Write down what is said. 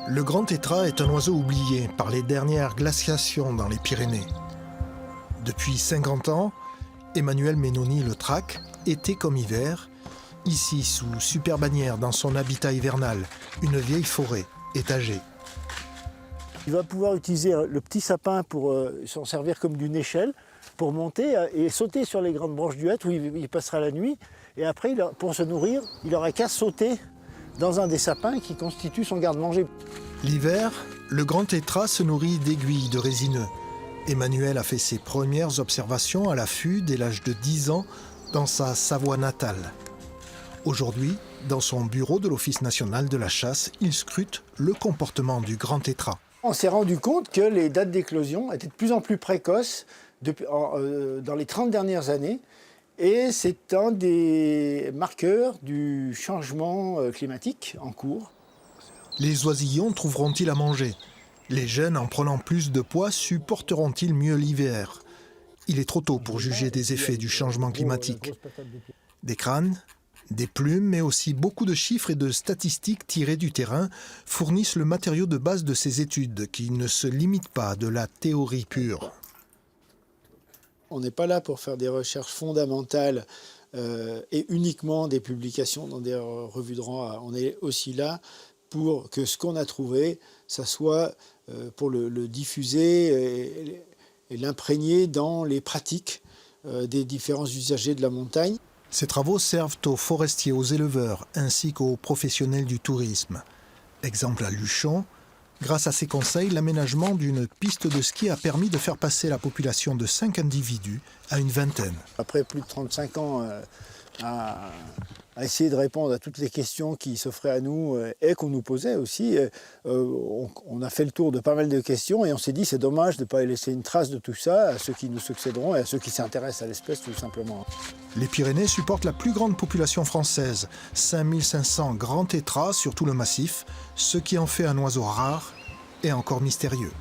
Le grand tétras est un oiseau oublié par les dernières glaciations dans les Pyrénées. Depuis 50 ans, Emmanuel Ménoni le traque, été comme hiver, ici sous super bannière dans son habitat hivernal, une vieille forêt étagée. Il va pouvoir utiliser le petit sapin pour s'en servir comme d'une échelle, pour monter et sauter sur les grandes branches du hêtre où il passera la nuit. Et après, pour se nourrir, il n'aura qu'à sauter dans un des sapins qui constitue son garde-manger. L'hiver, le grand tétras se nourrit d'aiguilles de résineux. Emmanuel a fait ses premières observations à l'affût dès l'âge de 10 ans dans sa Savoie natale. Aujourd'hui, dans son bureau de l'Office national de la chasse, il scrute le comportement du grand tétras. On s'est rendu compte que les dates d'éclosion étaient de plus en plus précoces dans les 30 dernières années. Et c'est un des marqueurs du changement climatique en cours. Les oisillons trouveront-ils à manger? Les jeunes, en prenant plus de poids, supporteront-ils mieux l'hiver? Il est trop tôt pour juger des effets du changement climatique. Des crânes, des plumes, mais aussi beaucoup de chiffres et de statistiques tirés du terrain fournissent le matériau de base de ces études qui ne se limitent pas de la théorie pure. On n'est pas là pour faire des recherches fondamentales et uniquement des publications dans des revues de rang. On est aussi là pour que ce qu'on a trouvé, ça soit pour le diffuser et l'imprégner dans les pratiques des différents usagers de la montagne. Ces travaux servent aux forestiers, aux éleveurs, ainsi qu'aux professionnels du tourisme. Exemple à Luchon, grâce à ces conseils, l'aménagement d'une piste de ski a permis de faire passer la population de 5 individus à une vingtaine. Après plus de 35 ans à essayer de répondre à toutes les questions qui s'offraient à nous et qu'on nous posait aussi, on a fait le tour de pas mal de questions et on s'est dit c'est dommage de ne pas laisser une trace de tout ça à ceux qui nous succéderont et à ceux qui s'intéressent à l'espèce tout simplement. Les Pyrénées supportent la plus grande population française, 5500 grands tétras sur tout le massif, ce qui en fait un oiseau rare et encore mystérieux.